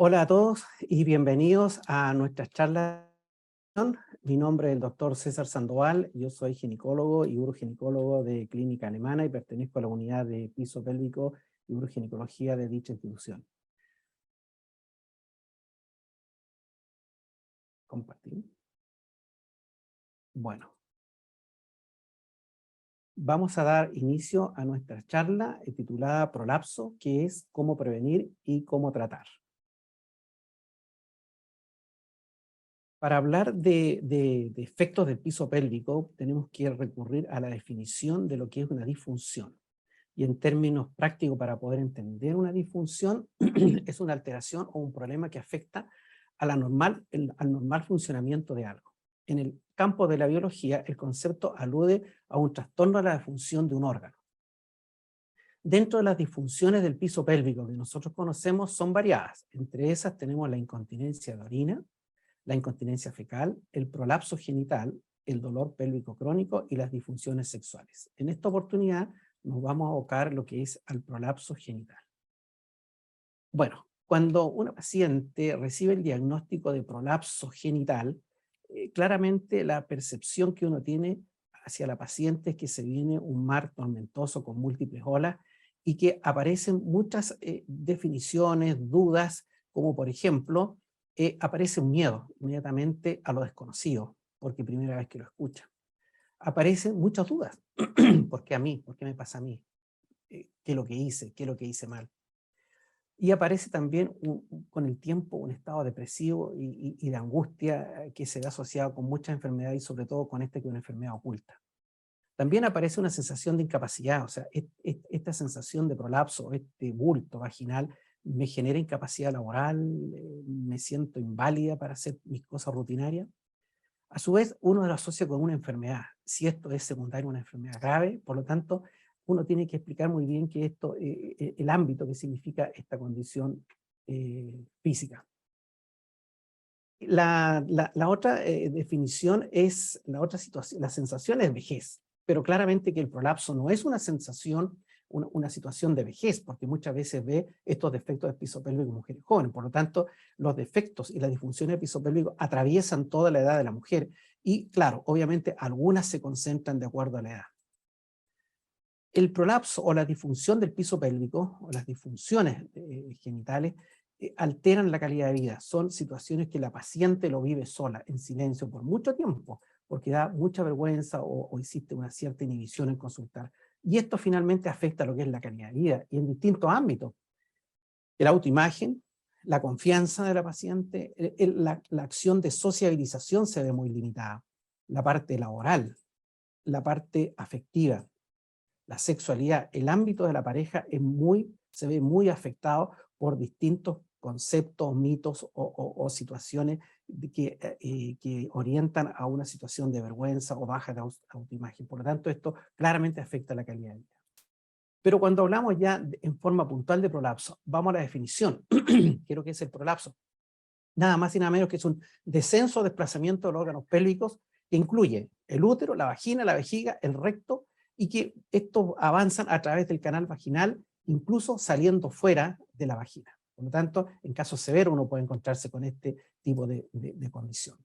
Hola a todos y bienvenidos a nuestra charla. Mi nombre es el doctor César Sandoval, yo soy ginecólogo y uroginecólogo de Clínica Alemana y pertenezco a la unidad de piso pélvico y uroginecología de dicha institución. Compartir. Bueno, vamos a dar inicio a nuestra charla titulada Prolapso, que es cómo prevenir y cómo tratar. Para hablar de efectos del piso pélvico, tenemos que recurrir a la definición de lo que es una disfunción. Y en términos prácticos, para poder entender una disfunción, es una alteración o un problema que afecta a al normal funcionamiento de algo. En el campo de la biología, el concepto alude a un trastorno de la función de un órgano. Dentro de las disfunciones del piso pélvico que nosotros conocemos son variadas. Entre esas tenemos la incontinencia de orina, la incontinencia fecal, el prolapso genital, el dolor pélvico crónico y las disfunciones sexuales. En esta oportunidad nos vamos a abocar lo que es al prolapso genital. Bueno, cuando una paciente recibe el diagnóstico de prolapso genital, claramente la percepción que uno tiene hacia la paciente es que se viene un mar tormentoso con múltiples olas y que aparecen muchas definiciones, dudas, como por ejemplo, aparece un miedo inmediatamente a lo desconocido, porque primera vez que lo escucha. Aparecen muchas dudas. ¿Por qué a mí? ¿Por qué me pasa a mí? ¿Qué es lo que hice? ¿Qué es lo que hice mal? Y aparece también con el tiempo un estado depresivo y de angustia que se ve asociado con muchas enfermedades y sobre todo con esta que es una enfermedad oculta. También aparece una sensación de incapacidad, o sea, esta sensación de prolapso, este bulto vaginal, me genera incapacidad laboral, me siento inválida para hacer mis cosas rutinarias. A su vez, uno lo asocia con una enfermedad. Si esto es secundario a una enfermedad grave, por lo tanto, uno tiene que explicar muy bien que esto, el ámbito que significa esta condición física. La otra definición es, la otra situación, la sensación es vejez, pero claramente que el prolapso no es una sensación, una situación de vejez, porque muchas veces ve estos defectos de piso pélvico en mujeres jóvenes. Por lo tanto, los defectos y las disfunciones de piso pélvico atraviesan toda la edad de la mujer y, claro, obviamente algunas se concentran de acuerdo a la edad. El prolapso o la disfunción del piso pélvico o las disfunciones genitales alteran la calidad de vida. Son situaciones que la paciente lo vive sola, en silencio, por mucho tiempo, porque da mucha vergüenza o existe una cierta inhibición en consultar. Y esto finalmente afecta lo que es la calidad de vida y en distintos ámbitos. El autoimagen, la confianza de la paciente, la acción de sociabilización se ve muy limitada. La parte laboral, la parte afectiva, la sexualidad, el ámbito de la pareja se ve muy afectado por distintos conceptos, mitos o situaciones que orientan a una situación de vergüenza o baja de autoimagen. Por lo tanto, esto claramente afecta la calidad de vida. Pero cuando hablamos ya en forma puntual de prolapso, vamos a la definición. ¿Qué es lo que es el prolapso? Nada más y nada menos que es un descenso o desplazamiento de los órganos pélvicos que incluye el útero, la vagina, la vejiga, el recto, y que estos avanzan a través del canal vaginal, incluso saliendo fuera de la vagina. Por lo tanto, en caso severo uno puede encontrarse con este tipo de condición.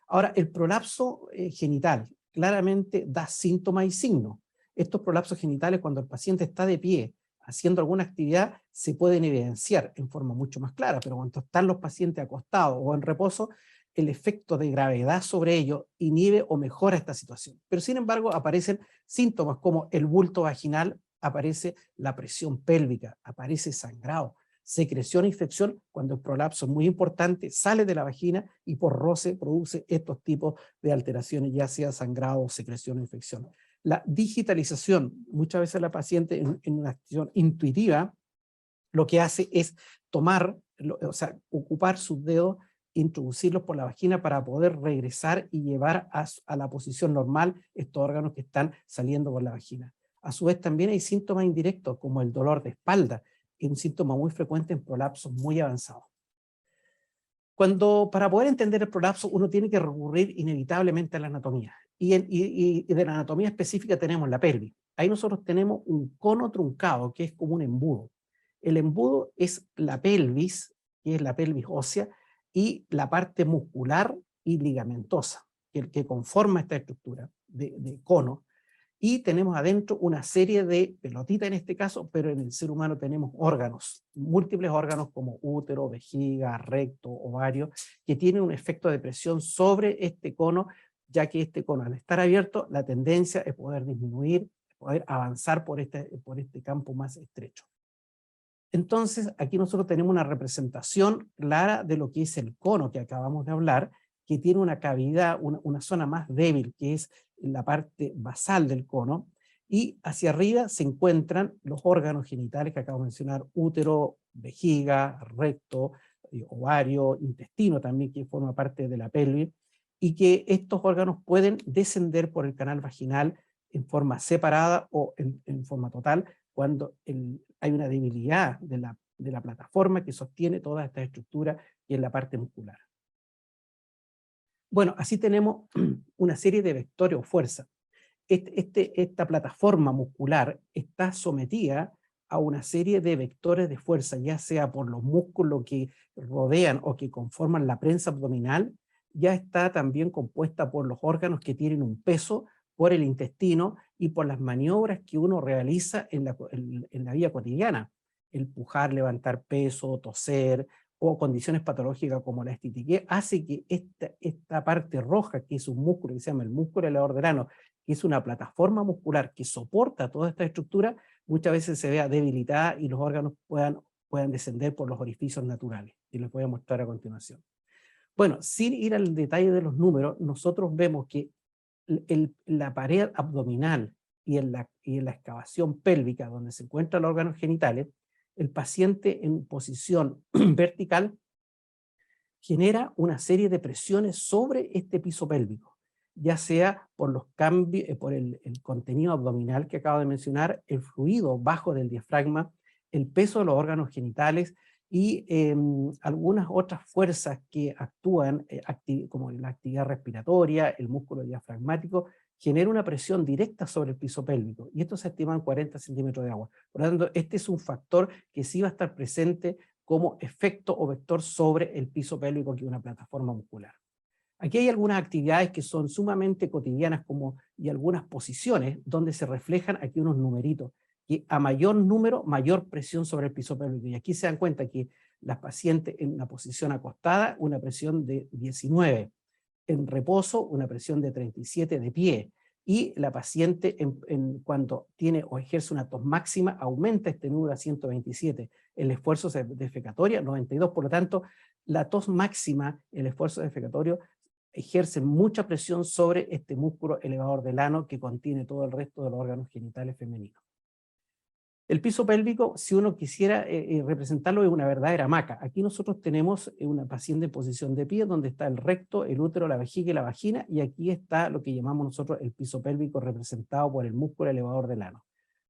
Ahora, el prolapso genital claramente da síntomas y signos. Estos prolapsos genitales, cuando el paciente está de pie, haciendo alguna actividad, se pueden evidenciar en forma mucho más clara, pero cuando están los pacientes acostados o en reposo, el efecto de gravedad sobre ellos inhibe o mejora esta situación. Pero sin embargo, aparecen síntomas como el bulto vaginal, aparece la presión pélvica, aparece sangrado, secreción e infección, cuando el prolapso es muy importante, sale de la vagina y por roce produce estos tipos de alteraciones, ya sea sangrado, secreción o infección. La digitalización, muchas veces la paciente en una acción intuitiva, lo que hace es tomar, o sea, ocupar sus dedos, introducirlos por la vagina para poder regresar y llevar a la posición normal estos órganos que están saliendo por la vagina. A su vez también hay síntomas indirectos como el dolor de espalda, que es un síntoma muy frecuente en prolapsos muy avanzados. Para poder entender el prolapso, uno tiene que recurrir inevitablemente a la anatomía. Y de la anatomía específica tenemos la pelvis. Ahí nosotros tenemos un cono truncado, que es como un embudo. El embudo es la pelvis que es la pelvis ósea, y la parte muscular y ligamentosa, que conforma esta estructura de cono. Y tenemos adentro una serie de pelotitas en este caso, pero en el ser humano tenemos órganos, múltiples órganos como útero, vejiga, recto, ovario, que tienen un efecto de presión sobre este cono, ya que este cono al estar abierto, la tendencia es poder disminuir, poder avanzar por este campo más estrecho. Entonces, aquí nosotros tenemos una representación clara de lo que es el cono que acabamos de hablar, que tiene una cavidad, una zona más débil, que es la parte basal del cono, y hacia arriba se encuentran los órganos genitales que acabo de mencionar, útero, vejiga, recto, ovario, intestino también, que forma parte de la pelvis, y que estos órganos pueden descender por el canal vaginal en forma separada o en forma total, cuando hay una debilidad de la plataforma que sostiene toda esta estructura y en la parte muscular. Bueno, así tenemos una serie de vectores o fuerzas. Esta plataforma muscular está sometida a una serie de vectores de fuerza, ya sea por los músculos que rodean o que conforman la prensa abdominal, ya está también compuesta por los órganos que tienen un peso, por el intestino y por las maniobras que uno realiza en la vida cotidiana. El pujar, levantar peso, toser, o condiciones patológicas como la estitiquez, hace que esta parte roja, que es un músculo que se llama el músculo elevador del ano, que es una plataforma muscular que soporta toda esta estructura, muchas veces se vea debilitada y los órganos puedan descender por los orificios naturales, y les voy a mostrar a continuación. Bueno, sin ir al detalle de los números, nosotros vemos que la pared abdominal y en la excavación pélvica, donde se encuentran los órganos genitales, el paciente en posición vertical genera una serie de presiones sobre este piso pélvico, ya sea por los cambios, por el contenido abdominal que acabo de mencionar, el fluido bajo del diafragma, el peso de los órganos genitales y algunas otras fuerzas que actúan, como la actividad respiratoria, el músculo diafragmático, genera una presión directa sobre el piso pélvico, y esto se estima en 40 centímetros de agua. Por lo tanto, este es un factor que sí va a estar presente como efecto o vector sobre el piso pélvico, que es una plataforma muscular. Aquí hay algunas actividades que son sumamente cotidianas y algunas posiciones donde se reflejan aquí unos numeritos, que a mayor número, mayor presión sobre el piso pélvico. Y aquí se dan cuenta que las pacientes en una posición acostada, una presión de 19, en reposo, una presión de 37 de pie, y la paciente cuando tiene o ejerce una tos máxima, aumenta este número a 127, el esfuerzo defecatorio 92, por lo tanto, la tos máxima, el esfuerzo defecatorio, ejerce mucha presión sobre este músculo elevador del ano que contiene todo el resto de los órganos genitales femeninos. El piso pélvico, si uno quisiera representarlo, es una verdadera hamaca. Aquí nosotros tenemos una paciente en posición de pie, donde está el recto, el útero, la vejiga y la vagina, y aquí está lo que llamamos nosotros el piso pélvico, representado por el músculo elevador del ano.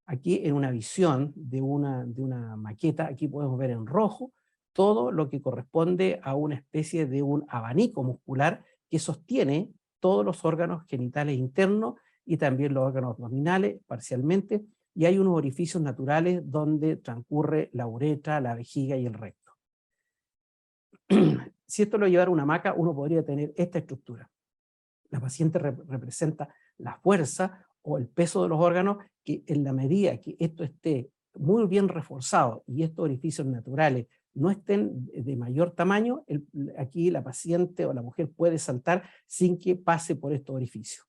Aquí en una visión de una maqueta, aquí podemos ver en rojo todo lo que corresponde a una especie de un abanico muscular que sostiene todos los órganos genitales internos y también los órganos abdominales parcialmente, y hay unos orificios naturales donde transcurre la uretra, la vejiga y el recto. Si esto lo llevara a una hamaca, uno podría tener esta estructura. La paciente representa la fuerza o el peso de los órganos, que en la medida que esto esté muy bien reforzado y estos orificios naturales no estén de mayor tamaño, aquí la paciente o la mujer puede saltar sin que pase por estos orificios.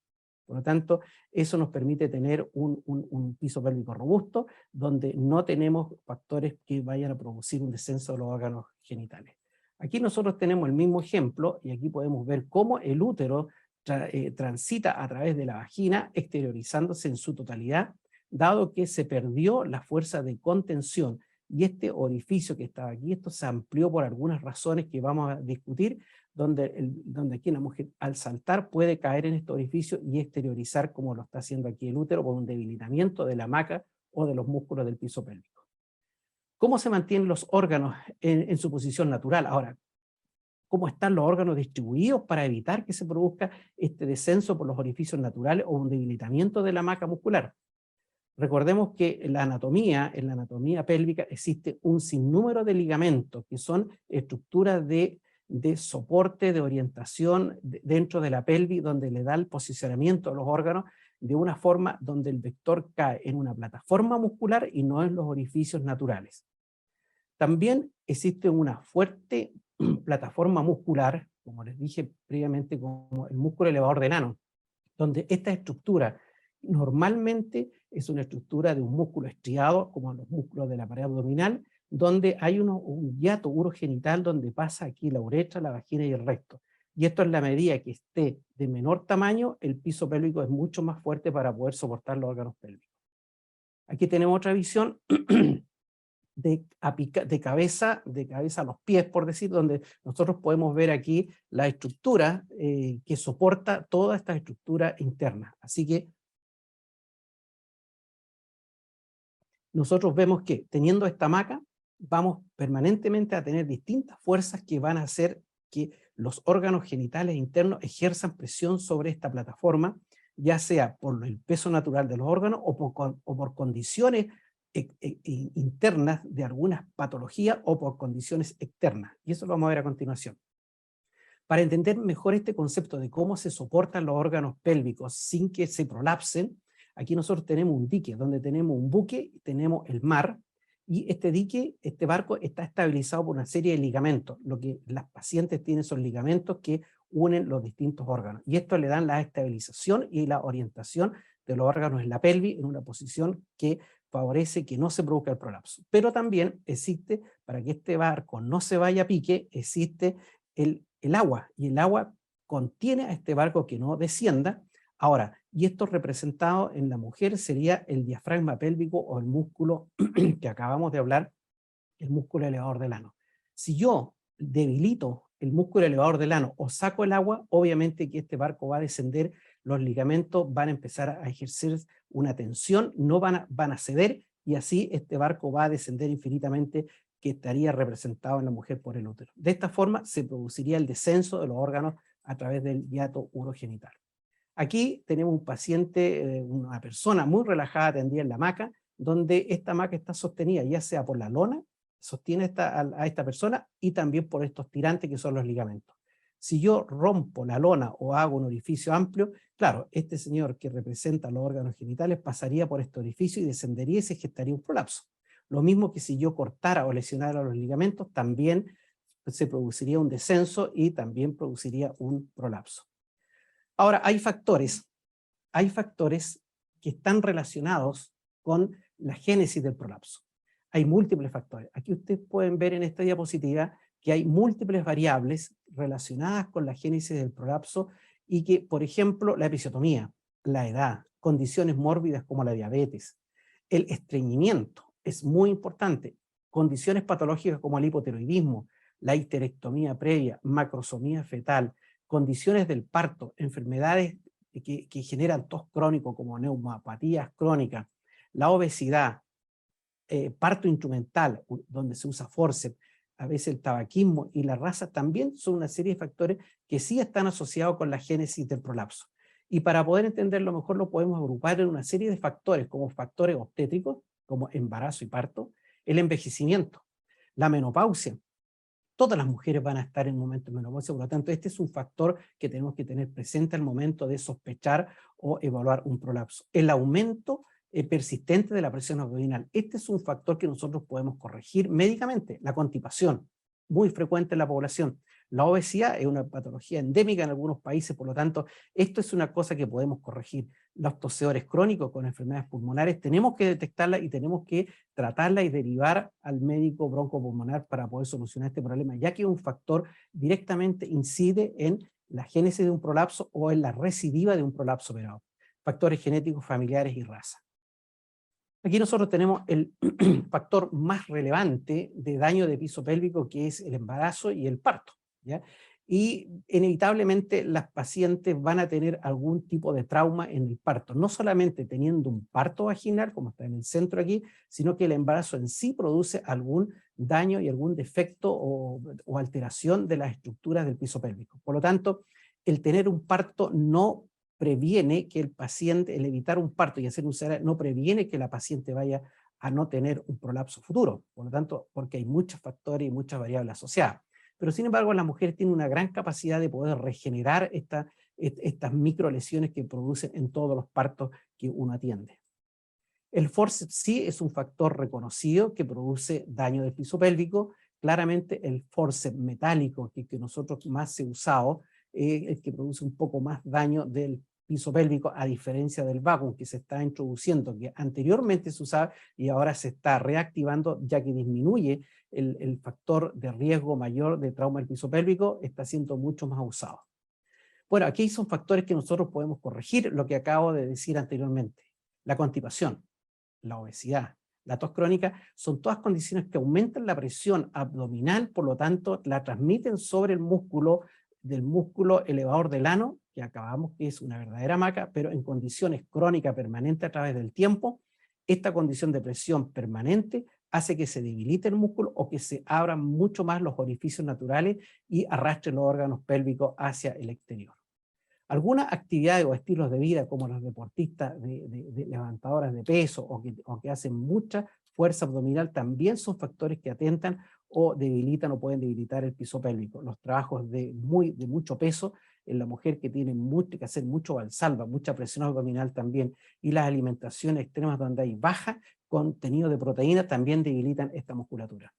Por lo tanto, eso nos permite tener un piso pélvico robusto, donde no tenemos factores que vayan a producir un descenso de los órganos genitales. Aquí nosotros tenemos el mismo ejemplo, y aquí podemos ver cómo el útero transita a través de la vagina, exteriorizándose en su totalidad, dado que se perdió la fuerza de contención, y este orificio que estaba aquí, esto se amplió por algunas razones que vamos a discutir, donde aquí la mujer al saltar puede caer en este orificio y exteriorizar, como lo está haciendo aquí el útero, por un debilitamiento de la hamaca o de los músculos del piso pélvico. ¿Cómo se mantienen los órganos en su posición natural? Ahora, ¿cómo están los órganos distribuidos para evitar que se produzca este descenso por los orificios naturales o un debilitamiento de la hamaca muscular? Recordemos que en la anatomía pélvica existe un sinnúmero de ligamentos que son estructuras de soporte, de orientación dentro de la pelvis, donde le da el posicionamiento a los órganos de una forma donde el vector cae en una plataforma muscular y no en los orificios naturales. También existe una fuerte plataforma muscular, como les dije previamente, como el músculo elevador del ano, donde esta estructura normalmente es una estructura de un músculo estriado, como los músculos de la pared abdominal, donde hay un hiato urogenital donde pasa aquí la uretra, la vagina y el recto. Y esto en la medida que esté de menor tamaño, el piso pélvico es mucho más fuerte para poder soportar los órganos pélvicos. Aquí tenemos otra visión de cabeza a los pies, por decir, donde nosotros podemos ver aquí la estructura que soporta toda esta estructura interna. Así que nosotros vemos que teniendo esta hamaca, vamos permanentemente a tener distintas fuerzas que van a hacer que los órganos genitales internos ejerzan presión sobre esta plataforma, ya sea por el peso natural de los órganos o por condiciones internas de algunas patologías o por condiciones externas. Y eso lo vamos a ver a continuación. Para entender mejor este concepto de cómo se soportan los órganos pélvicos sin que se prolapsen, aquí nosotros tenemos un dique, donde tenemos un buque, tenemos el mar, y este dique, este barco, está estabilizado por una serie de ligamentos. Lo que las pacientes tienen son ligamentos que unen los distintos órganos. Y esto le dan la estabilización y la orientación de los órganos en la pelvis en una posición que favorece que no se produzca el prolapso. Pero también existe, para que este barco no se vaya a pique, existe el agua, y el agua contiene a este barco que no descienda. Ahora, y esto representado en la mujer sería el diafragma pélvico o el músculo que acabamos de hablar, el músculo elevador del ano. Si yo debilito el músculo elevador del ano o saco el agua, obviamente que este barco va a descender, los ligamentos van a empezar a ejercer una tensión, no van a ceder, y así este barco va a descender infinitamente, que estaría representado en la mujer por el útero. De esta forma se produciría el descenso de los órganos a través del hiato urogenital. Aquí tenemos un paciente, una persona muy relajada tendida en la hamaca, donde esta hamaca está sostenida ya sea por la lona, sostiene a esta persona, y también por estos tirantes que son los ligamentos. Si yo rompo la lona o hago un orificio amplio, claro, este señor que representa los órganos genitales pasaría por este orificio y descendería y se gestaría un prolapso. Lo mismo que si yo cortara o lesionara los ligamentos, también se produciría un descenso y también produciría un prolapso. Ahora, hay factores que están relacionados con la génesis del prolapso. Hay múltiples factores. Aquí ustedes pueden ver en esta diapositiva que hay múltiples variables relacionadas con la génesis del prolapso, y que, por ejemplo, la episiotomía, la edad, condiciones mórbidas como la diabetes, el estreñimiento es muy importante, condiciones patológicas como el hipotiroidismo, la histerectomía previa, macrosomía fetal, condiciones del parto, enfermedades que generan tos crónico como neumopatías crónicas, la obesidad, parto instrumental, donde se usa forceps, a veces el tabaquismo y la raza, también son una serie de factores que sí están asociados con la génesis del prolapso. Y para poder entenderlo mejor lo podemos agrupar en una serie de factores, como factores obstétricos, como embarazo y parto, el envejecimiento, la menopausia. Todas las mujeres van a estar en un momento de menopausia, por lo tanto este es un factor que tenemos que tener presente al momento de sospechar o evaluar un prolapso. El aumento persistente de la presión abdominal, este es un factor que nosotros podemos corregir médicamente. La constipación, muy frecuente en la población. La obesidad es una patología endémica en algunos países, por lo tanto esto es una cosa que podemos corregir. Los tosedores crónicos con enfermedades pulmonares, tenemos que detectarla y tenemos que tratarla y derivar al médico broncopulmonar para poder solucionar este problema, ya que un factor directamente incide en la génesis de un prolapso o en la recidiva de un prolapso operado. Factores genéticos, familiares y raza. Aquí nosotros tenemos el factor más relevante de daño de piso pélvico, que es el embarazo y el parto, ¿ya? Y inevitablemente las pacientes van a tener algún tipo de trauma en el parto, no solamente teniendo un parto vaginal, como está en el centro aquí, sino que el embarazo en sí produce algún daño y algún defecto o alteración de las estructuras del piso pélvico. Por lo tanto, el tener un parto no previene que el paciente, el evitar un parto y hacer un cesárea, no previene que la paciente vaya a no tener un prolapso futuro, por lo tanto, porque hay muchos factores y muchas variables asociadas. Pero sin embargo, las mujeres tienen una gran capacidad de poder regenerar estas microlesiones que producen en todos los partos que uno atiende. El forceps sí es un factor reconocido que produce daño del piso pélvico. Claramente el forceps metálico que nosotros más se ha usado es el que produce un poco más daño del piso pélvico, a diferencia del vacuum que se está introduciendo, que anteriormente se usaba y ahora se está reactivando, ya que disminuye el factor de riesgo mayor de trauma del piso pélvico, está siendo mucho más usado. Bueno, aquí son factores que nosotros podemos corregir, lo que acabo de decir anteriormente. La constipación, la obesidad, la tos crónica, son todas condiciones que aumentan la presión abdominal, por lo tanto la transmiten sobre el músculo, del músculo elevador del ano, que acabamos que es una verdadera hamaca, pero en condiciones crónicas permanentes a través del tiempo, esta condición de presión permanente hace que se debilite el músculo o que se abran mucho más los orificios naturales y arrastren los órganos pélvicos hacia el exterior. Algunas actividades o estilos de vida, como los deportistas de levantadoras de peso o que hacen mucha fuerza abdominal, también son factores que atentan o debilitan o pueden debilitar el piso pélvico. Los trabajos de mucho peso en la mujer que tiene que hacer mucho valsalva, mucha presión abdominal también, y las alimentaciones extremas donde hay baja contenido de proteína también debilitan esta musculatura.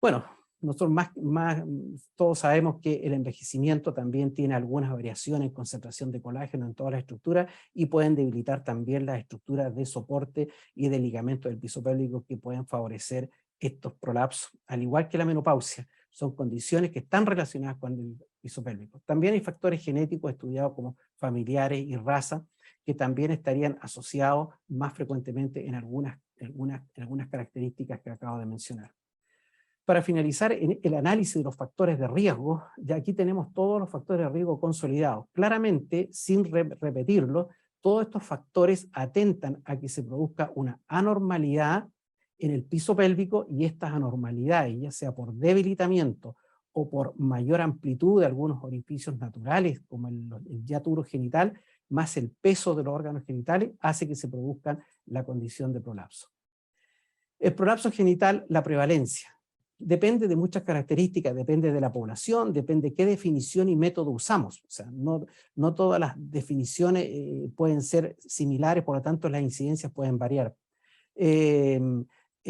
Bueno, nosotros todos sabemos que el envejecimiento también tiene algunas variaciones en concentración de colágeno en todas las estructuras y pueden debilitar también las estructuras de soporte y de ligamento del piso pélvico que pueden favorecer estos prolapsos, al igual que la menopausia. Son condiciones que están relacionadas con el piso pélvico. También hay factores genéticos estudiados como familiares y raza que también estarían asociados más frecuentemente en algunas características que acabo de mencionar. Para finalizar, en el análisis de los factores de riesgo, ya aquí tenemos todos los factores de riesgo consolidados. Claramente, sin repetirlo, todos estos factores atentan a que se produzca una anormalidad en el piso pélvico, y estas anormalidades, ya sea por debilitamiento o por mayor amplitud de algunos orificios naturales, como el hiato urogenital, más el peso de los órganos genitales, hace que se produzca la condición de prolapso. El prolapso genital, la prevalencia. Depende de muchas características, depende de la población, depende de qué definición y método usamos. O sea, no todas las definiciones pueden ser similares, por lo tanto las incidencias pueden variar.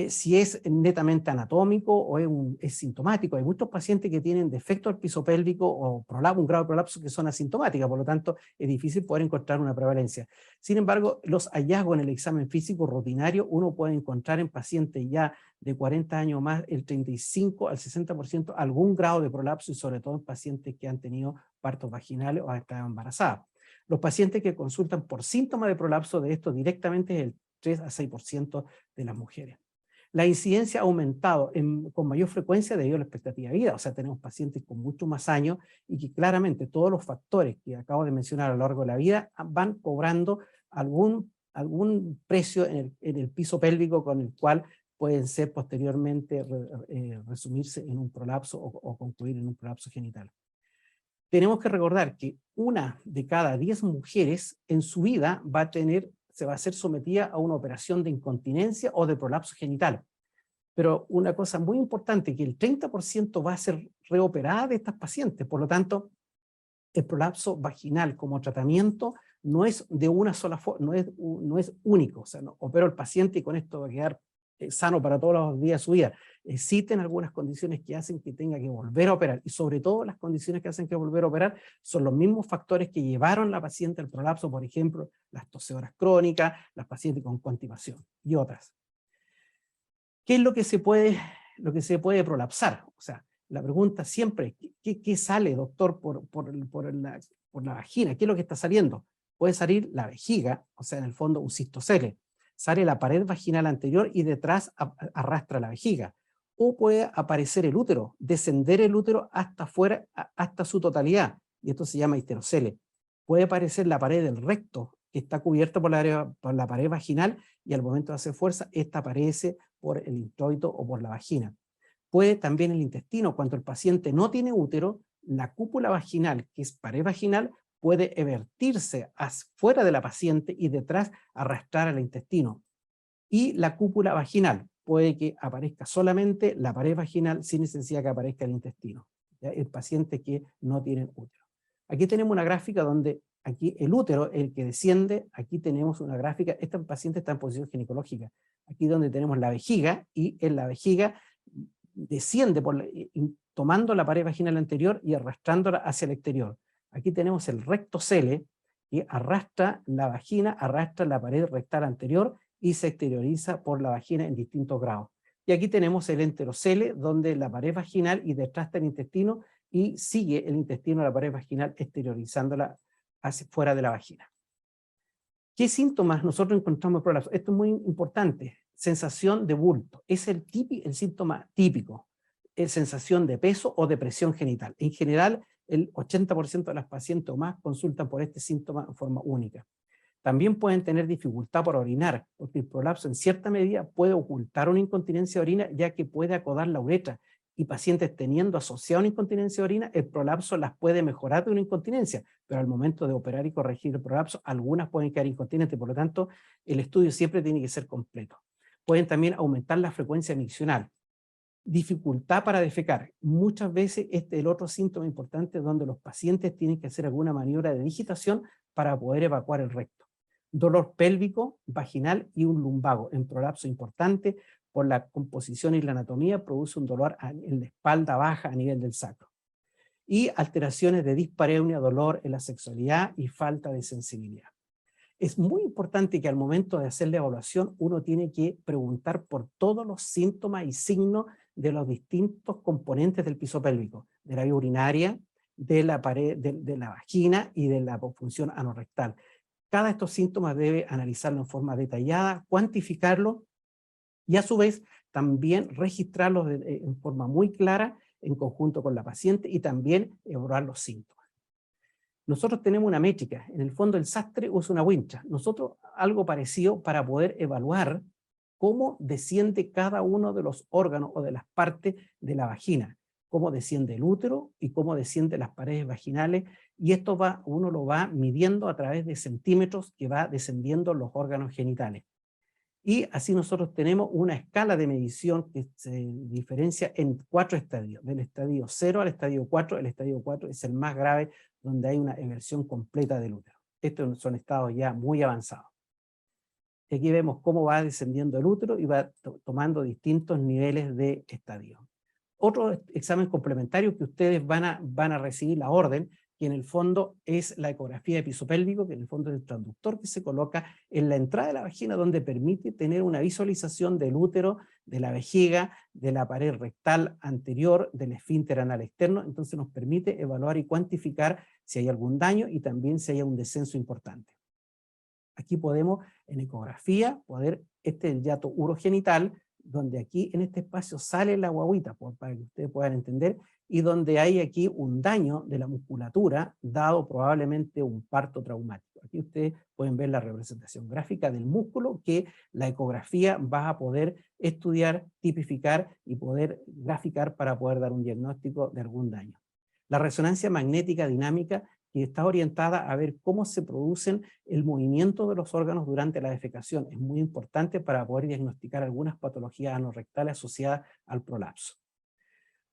Si es netamente anatómico o es sintomático. Hay muchos pacientes que tienen defecto del piso pélvico o un grado de prolapso que son asintomáticas, por lo tanto es difícil poder encontrar una prevalencia. Sin embargo, los hallazgos en el examen físico rutinario, uno puede encontrar en pacientes ya de 40 años o más el 35 al 60% algún grado de prolapso, y sobre todo en pacientes que han tenido partos vaginales o han estado embarazadas. Los pacientes que consultan por síntomas de prolapso de esto directamente es el 3 a 6% de las mujeres. La incidencia ha aumentado con mayor frecuencia debido a la expectativa de vida. O sea, tenemos pacientes con mucho más años y que claramente todos los factores que acabo de mencionar a lo largo de la vida van cobrando algún precio en el piso pélvico, con el cual pueden ser posteriormente resumirse en un prolapso o concluir en un prolapso genital. Tenemos que recordar que 1 de cada 10 mujeres en su vida se va a ser sometida a una operación de incontinencia o de prolapso genital. Pero una cosa muy importante, que el 30% va a ser reoperada de estas pacientes. Por lo tanto, el prolapso vaginal como tratamiento no es de una sola forma, no es único. O sea, no opero al paciente y con esto va a quedar sano para todos los días de su vida. Existen algunas condiciones que hacen que tenga que volver a operar, y sobre todo las condiciones que hacen que volver a operar son los mismos factores que llevaron a la paciente al prolapso, por ejemplo, las tosedoras crónicas, las pacientes con constipación y otras. ¿Qué es lo que se puede prolapsar? O sea, la pregunta siempre es, ¿qué sale, doctor, por la vagina? ¿Qué es lo que está saliendo? Puede salir la vejiga, o sea, en el fondo un cistocele. Sale la pared vaginal anterior y detrás arrastra la vejiga. O puede aparecer el útero, descender el útero hasta afuera, hasta su totalidad, y esto se llama histerocele. Puede aparecer la pared del recto, que está cubierta por la pared vaginal, y al momento de hacer fuerza, esta aparece por el introito o por la vagina. Puede también el intestino, cuando el paciente no tiene útero, la cúpula vaginal, que es pared vaginal, puede evertirse fuera de la paciente y detrás arrastrar al intestino. Y la cúpula vaginal, puede que aparezca solamente la pared vaginal sin necesidad que aparezca el intestino, ¿ya? El paciente que no tiene útero. Aquí tenemos una gráfica donde aquí el útero, el que desciende, aquí tenemos una gráfica, este paciente está en posición ginecológica, aquí donde tenemos la vejiga, y en la vejiga desciende tomando la pared vaginal anterior y arrastrándola hacia el exterior. Aquí tenemos el recto cele, que arrastra la vagina, arrastra la pared rectal anterior y se exterioriza por la vagina en distintos grados. Y aquí tenemos el enterocele, donde la pared vaginal y detrás está el intestino, y sigue el intestino a la pared vaginal exteriorizándola hacia fuera de la vagina. ¿Qué síntomas nosotros encontramos en prolapso? Esto es muy importante. Sensación de bulto. Es el síntoma típico. Es sensación de peso o de presión genital. En general, el 80% de las pacientes o más consultan por este síntoma en forma única. También pueden tener dificultad para orinar, porque el prolapso en cierta medida puede ocultar una incontinencia de orina, ya que puede acodar la uretra, y pacientes teniendo asociada una incontinencia de orina, el prolapso las puede mejorar de una incontinencia, pero al momento de operar y corregir el prolapso, algunas pueden quedar incontinentes, por lo tanto, el estudio siempre tiene que ser completo. Pueden también aumentar la frecuencia miccional. Dificultad para defecar. Muchas veces este es el otro síntoma importante, donde los pacientes tienen que hacer alguna maniobra de digitación para poder evacuar el recto. Dolor pélvico, vaginal y un lumbago en prolapso importante, por la composición y la anatomía, produce un dolor en la espalda baja a nivel del sacro. Y alteraciones de dispareunia, dolor en la sexualidad y falta de sensibilidad. Es muy importante que al momento de hacer la evaluación uno tiene que preguntar por todos los síntomas y signos de los distintos componentes del piso pélvico, de la vía urinaria, de la pared, de la vagina y de la función anorrectal. Cada de estos síntomas debe analizarlo en forma detallada, cuantificarlo, y a su vez también registrarlos en forma muy clara en conjunto con la paciente, y también evaluar los síntomas. Nosotros tenemos una métrica, en el fondo el sastre usa una wincha, nosotros algo parecido para poder evaluar cómo desciende cada uno de los órganos o de las partes de la vagina, cómo desciende el útero y cómo descienden las paredes vaginales, y esto uno lo va midiendo a través de centímetros que va descendiendo los órganos genitales. Y así nosotros tenemos una escala de medición que se diferencia en 4 estadios, del estadio 0 al estadio 4, el estadio 4 es el más grave, donde hay una emersión completa del útero. Estos son estados ya muy avanzados. Aquí vemos cómo va descendiendo el útero y va tomando distintos niveles de estadio. Otro examen complementario que ustedes van a recibir la orden, que en el fondo es la ecografía de piso pélvico, que en el fondo es el transductor que se coloca en la entrada de la vagina, donde permite tener una visualización del útero, de la vejiga, de la pared rectal anterior, del esfínter anal externo. Entonces nos permite evaluar y cuantificar si hay algún daño y también si hay un descenso importante. Aquí podemos, en ecografía, este es el hiato urogenital, donde aquí en este espacio sale la guagüita, para que ustedes puedan entender, y donde hay aquí un daño de la musculatura, dado probablemente un parto traumático. Aquí ustedes pueden ver la representación gráfica del músculo que la ecografía va a poder estudiar, tipificar y poder graficar para poder dar un diagnóstico de algún daño. La resonancia magnética dinámica, que está orientada a ver cómo se producen el movimiento de los órganos durante la defecación. Es muy importante para poder diagnosticar algunas patologías anorrectales asociadas al prolapso.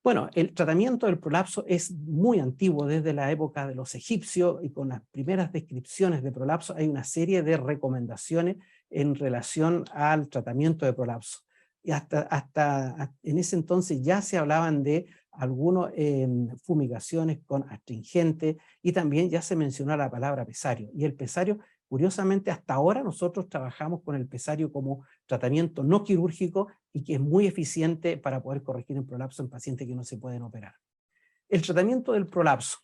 Bueno, el tratamiento del prolapso es muy antiguo, desde la época de los egipcios, y con las primeras descripciones de prolapso hay una serie de recomendaciones en relación al tratamiento de prolapso. Y hasta en ese entonces ya se hablaban de algunas fumigaciones con astringente, y también ya se mencionó la palabra pesario. Y el pesario, curiosamente, hasta ahora nosotros trabajamos con el pesario como tratamiento no quirúrgico, y que es muy eficiente para poder corregir el prolapso en pacientes que no se pueden operar. El tratamiento del prolapso.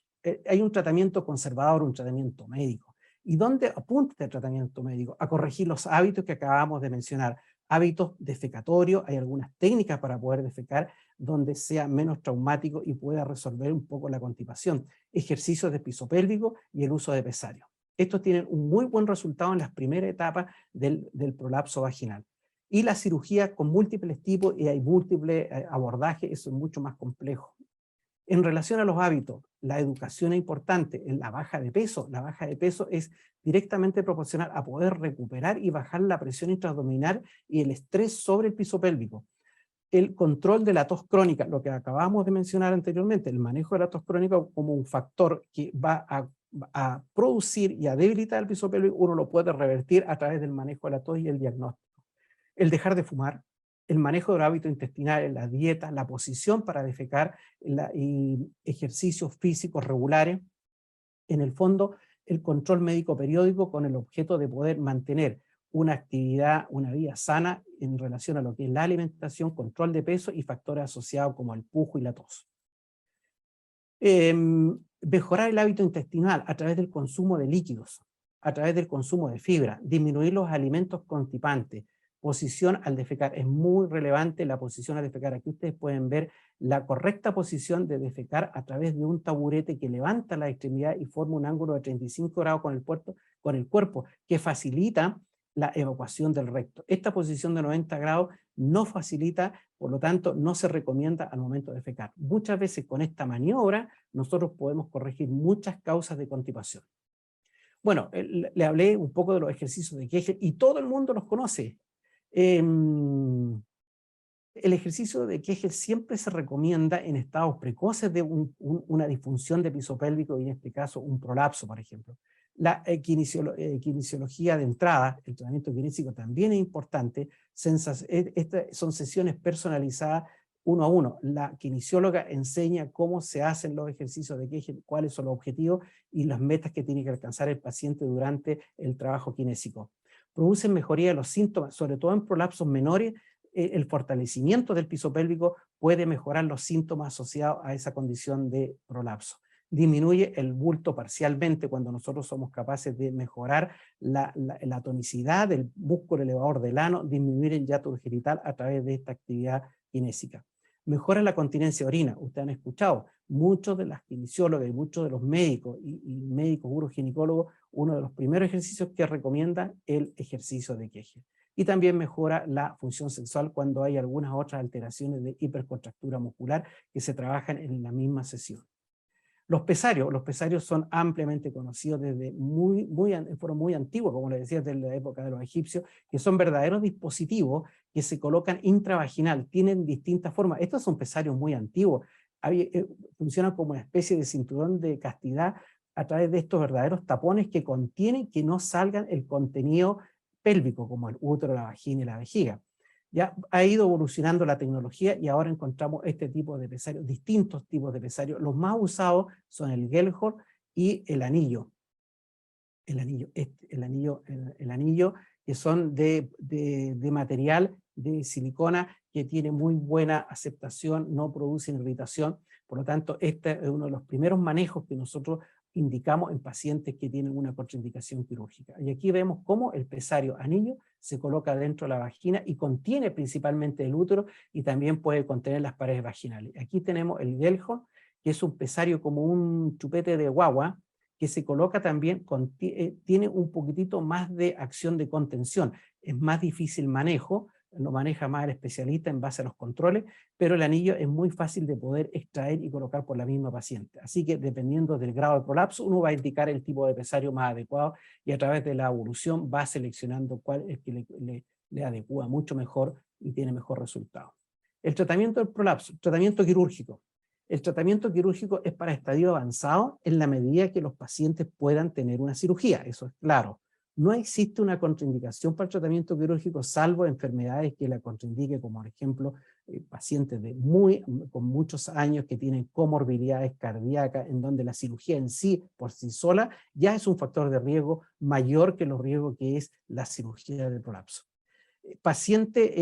Hay un tratamiento conservador, un tratamiento médico. ¿Y dónde apunta este tratamiento médico? A corregir los hábitos que acabamos de mencionar. Hábitos defecatorios, hay algunas técnicas para poder defecar donde sea menos traumático y pueda resolver un poco la constipación. Ejercicios de piso pélvico y el uso de pesario. Estos tienen un muy buen resultado en las primeras etapas del prolapso vaginal. Y la cirugía con múltiples tipos, y hay múltiples abordajes, eso es mucho más complejo. En relación a los hábitos, la educación es importante. En la baja de peso es directamente proporcional a poder recuperar y bajar la presión intraabdominal y el estrés sobre el piso pélvico. El control de la tos crónica, lo que acabamos de mencionar anteriormente, el manejo de la tos crónica como un factor que va a producir y a debilitar el piso pélvico, uno lo puede revertir a través del manejo de la tos y el diagnóstico. El dejar de fumar, el manejo del hábito intestinal, la dieta, la posición para defecar y ejercicios físicos regulares. En el fondo, el control médico periódico con el objeto de poder mantener una actividad, una vida sana en relación a lo que es la alimentación, control de peso y factores asociados como el pujo y la tos. Mejorar el hábito intestinal a través del consumo de líquidos, a través del consumo de fibra, disminuir los alimentos constipantes, posición al defecar. Es muy relevante la posición al defecar. Aquí ustedes pueden ver la correcta posición de defecar a través de un taburete que levanta la extremidad y forma un ángulo de 35 grados con el cuerpo, que facilita la evacuación del recto. Esta posición de 90 grados no facilita, por lo tanto, no se recomienda al momento de defecar. Muchas veces con esta maniobra nosotros podemos corregir muchas causas de constipación. Bueno, le hablé un poco de los ejercicios de Kegel y todo el mundo los conoce. El ejercicio de Kegel siempre se recomienda en estados precoces de una disfunción de piso pélvico y en este caso un prolapso, por ejemplo. La kinesiología de entrada, el tratamiento kinésico también es importante. Estas son sesiones personalizadas uno a uno. La kinesióloga enseña cómo se hacen los ejercicios de Kegel, cuáles son los objetivos y las metas que tiene que alcanzar el paciente durante el trabajo kinésico. Producen mejoría de los síntomas, sobre todo en prolapsos menores. El fortalecimiento del piso pélvico puede mejorar los síntomas asociados a esa condición de prolapso. Disminuye el bulto parcialmente cuando nosotros somos capaces de mejorar la tonicidad del músculo elevador del ano, disminuir el hiato urogenital a través de esta actividad kinésica. Mejora la continencia de orina. Ustedes han escuchado, muchos de las kinesiólogas y muchos de los médicos y médicos uroginecólogos, uno de los primeros ejercicios que recomienda el ejercicio de Kegel. Y también mejora la función sexual cuando hay algunas otras alteraciones de hipercontractura muscular que se trabajan en la misma sesión. Los pesarios son ampliamente conocidos desde fueron muy antiguos, como les decía, desde la época de los egipcios, que son verdaderos dispositivos que se colocan intravaginal, tienen distintas formas. Estos son pesarios muy antiguos, funcionan como una especie de cinturón de castidad a través de estos verdaderos tapones que contienen que no salgan el contenido pélvico, como el útero, la vagina y la vejiga. Ya ha ido evolucionando la tecnología y ahora encontramos este tipo de pesarios, distintos tipos de pesarios. Los más usados son el Gellhorn y el anillo. El anillo que son de material de silicona que tiene muy buena aceptación, no producen irritación. Por lo tanto, este es uno de los primeros manejos que nosotros indicamos en pacientes que tienen una contraindicación quirúrgica. Y aquí vemos cómo el pesario anillo se coloca dentro de la vagina y contiene principalmente el útero y también puede contener las paredes vaginales. Aquí tenemos el Gellhorn, que es un pesario como un chupete de guagua, que se coloca también, tiene un poquitito más de acción de contención. Es más difícil manejo, lo maneja más el especialista en base a los controles, pero el anillo es muy fácil de poder extraer y colocar por la misma paciente. Así que dependiendo del grado de prolapso, uno va a indicar el tipo de pesario más adecuado y a través de la evolución va seleccionando cuál es que le adecua mucho mejor y tiene mejor resultado. El tratamiento del prolapso, tratamiento quirúrgico. El tratamiento quirúrgico es para estadio avanzado en la medida que los pacientes puedan tener una cirugía, eso es claro. No existe una contraindicación para el tratamiento quirúrgico, salvo enfermedades que la contraindique, como por ejemplo pacientes con muchos años que tienen comorbilidades cardíacas, en donde la cirugía en sí, por sí sola, ya es un factor de riesgo mayor que los riesgos que es la cirugía del prolapso.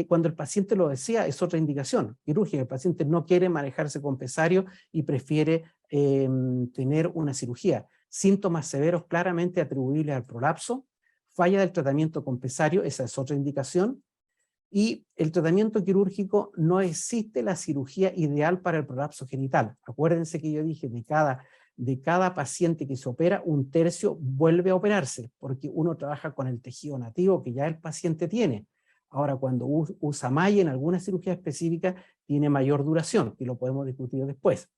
Cuando el paciente lo desea, es otra indicación quirúrgica. El paciente no quiere manejarse con pesario y prefiere tener una cirugía. Síntomas severos claramente atribuibles al prolapso, falla del tratamiento con pesario, esa es otra indicación, y el tratamiento quirúrgico, no existe la cirugía ideal para el prolapso genital. Acuérdense que yo dije, de cada paciente que se opera, un tercio vuelve a operarse, porque uno trabaja con el tejido nativo que ya el paciente tiene. Ahora, cuando usa malla en alguna cirugía específica, tiene mayor duración, que lo podemos discutir después.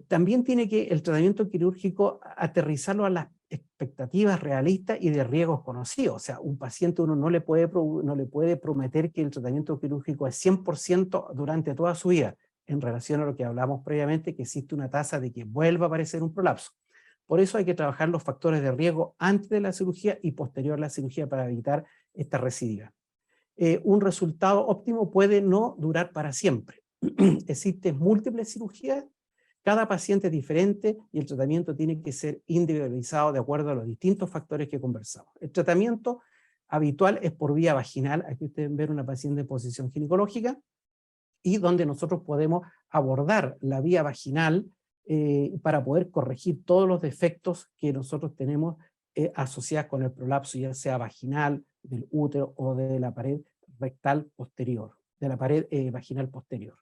También tiene que el tratamiento quirúrgico aterrizarlo a las expectativas realistas y de riesgos conocidos. O sea, un paciente uno no le puede prometer que el tratamiento quirúrgico es 100% durante toda su vida, en relación a lo que hablamos previamente, que existe una tasa de que vuelva a aparecer un prolapso. Por eso hay que trabajar los factores de riesgo antes de la cirugía y posterior a la cirugía para evitar esta recidiva. Un resultado óptimo puede no durar para siempre. Existen múltiples cirugías, cada paciente es diferente y el tratamiento tiene que ser individualizado de acuerdo a los distintos factores que conversamos. El tratamiento habitual es por vía vaginal. Aquí ustedes ven una paciente en posición ginecológica y donde nosotros podemos abordar la vía vaginal para poder corregir todos los defectos que nosotros tenemos asociados con el prolapso, ya sea vaginal, del útero o de la pared rectal posterior, de la pared vaginal posterior.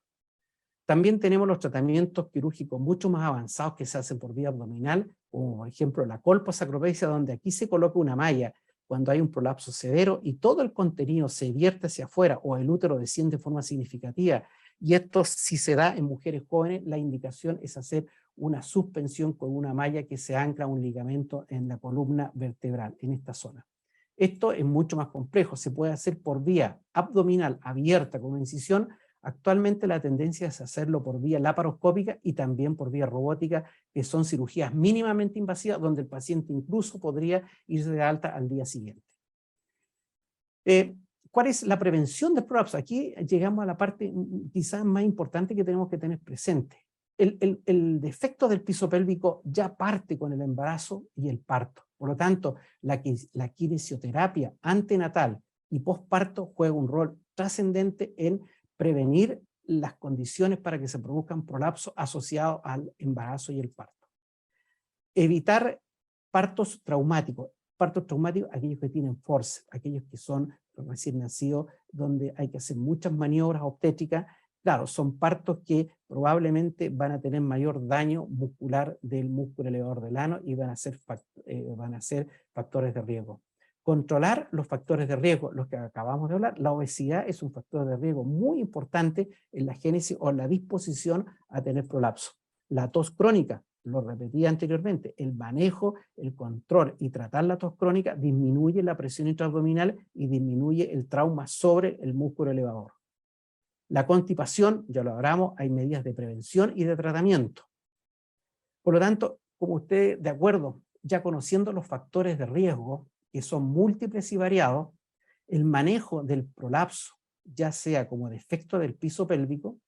También tenemos los tratamientos quirúrgicos mucho más avanzados que se hacen por vía abdominal, como por ejemplo la colposacropecia, donde aquí se coloca una malla cuando hay un prolapso severo y todo el contenido se vierte hacia afuera o el útero desciende de forma significativa. Y esto, si se da en mujeres jóvenes, la indicación es hacer una suspensión con una malla que se ancla a un ligamento en la columna vertebral, en esta zona. Esto es mucho más complejo, se puede hacer por vía abdominal abierta con una incisión. Actualmente la tendencia es hacerlo por vía laparoscópica y también por vía robótica, que son cirugías mínimamente invasivas, donde el paciente incluso podría irse de alta al día siguiente. ¿Cuál es la prevención del prolapso? Aquí llegamos a la parte quizás más importante que tenemos que tener presente. El defecto del piso pélvico ya parte con el embarazo y el parto. Por lo tanto, la kinesiología antenatal y posparto juega un rol trascendente en prevenir las condiciones para que se produzcan prolapsos asociados al embarazo y el parto. Evitar partos traumáticos. Partos traumáticos, aquellos que tienen forceps, aquellos que son recién nacidos, donde hay que hacer muchas maniobras obstétricas. Claro, son partos que probablemente van a tener mayor daño muscular del músculo elevador del ano y van a ser factores de riesgo. Controlar los factores de riesgo, los que acabamos de hablar. La obesidad es un factor de riesgo muy importante en la génesis o la disposición a tener prolapso. La tos crónica, lo repetí anteriormente, el manejo, el control y tratar la tos crónica disminuye la presión intraabdominal y disminuye el trauma sobre el músculo elevador. La constipación, ya lo hablamos, hay medidas de prevención y de tratamiento. Por lo tanto, como usted, de acuerdo, ya conociendo los factores de riesgo, que son múltiples y variados, el manejo del prolapso, ya sea como defecto del piso pélvico,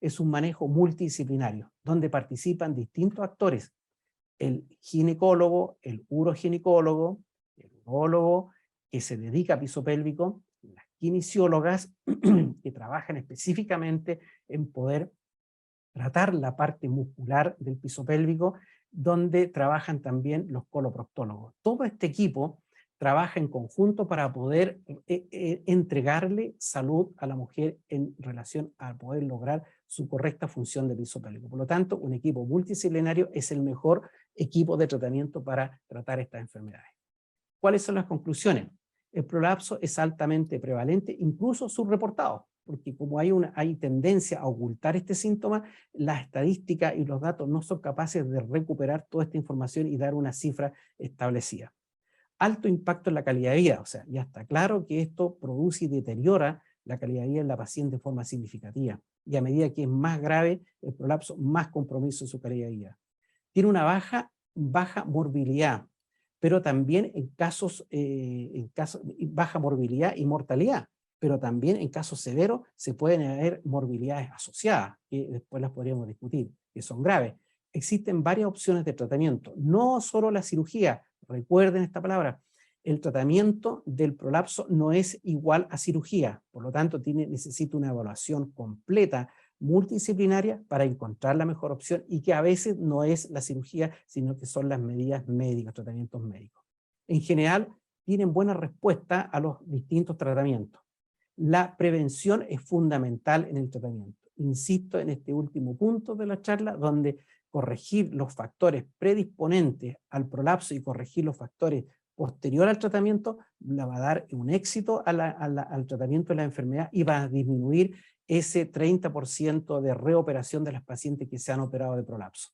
es un manejo multidisciplinario, donde participan distintos actores: el ginecólogo, el uroginecólogo, el urólogo que se dedica a piso pélvico, las kinesiólogas que trabajan específicamente en poder tratar la parte muscular del piso pélvico, donde trabajan también los coloproctólogos. Todo este equipo trabaja en conjunto para poder entregarle salud a la mujer en relación a poder lograr su correcta función de piso pélvico. Por lo tanto, un equipo multidisciplinario es el mejor equipo de tratamiento para tratar estas enfermedades. ¿Cuáles son las conclusiones? El prolapso es altamente prevalente, incluso subreportado, porque como hay tendencia a ocultar este síntoma, las estadísticas y los datos no son capaces de recuperar toda esta información y dar una cifra establecida. Alto impacto en la calidad de vida, o sea, ya está claro que esto produce y deteriora la calidad de vida en la paciente de forma significativa, y a medida que es más grave el prolapso, más compromiso en su calidad de vida. Tiene una baja morbilidad, pero también en casos baja morbilidad y mortalidad, pero también en casos severos se pueden haber morbilidades asociadas, que después las podríamos discutir, que son graves. Existen varias opciones de tratamiento, no solo la cirugía. Recuerden esta palabra: el tratamiento del prolapso no es igual a cirugía, por lo tanto necesita una evaluación completa, multidisciplinaria, para encontrar la mejor opción, y que a veces no es la cirugía, sino que son las medidas médicas, tratamientos médicos. En general, tienen buena respuesta a los distintos tratamientos. La prevención es fundamental en el tratamiento. Insisto en este último punto de la charla, donde corregir los factores predisponentes al prolapso y corregir los factores posteriores al tratamiento le va a dar un éxito al tratamiento de la enfermedad y va a disminuir ese 30% de reoperación de las pacientes que se han operado de prolapso.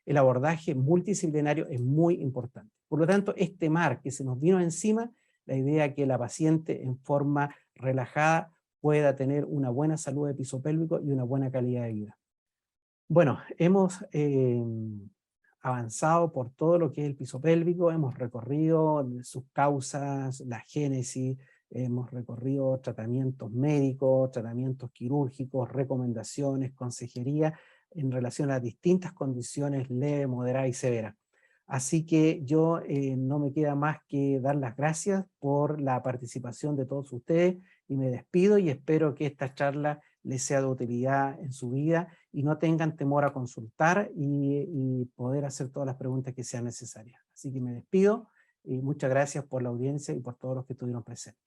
El abordaje multidisciplinario es muy importante. Por lo tanto, este mar que se nos vino encima, la idea es que la paciente en forma relajada pueda tener una buena salud de piso pélvico y una buena calidad de vida. Bueno, hemos avanzado por todo lo que es el piso pélvico, hemos recorrido sus causas, la génesis, hemos recorrido tratamientos médicos, tratamientos quirúrgicos, recomendaciones, consejería en relación a distintas condiciones leve, moderada y severa. Así que yo no me queda más que dar las gracias por la participación de todos ustedes y me despido y espero que esta charla les sea de utilidad en su vida y no tengan temor a consultar y poder hacer todas las preguntas que sean necesarias. Así que me despido y muchas gracias por la audiencia y por todos los que estuvieron presentes.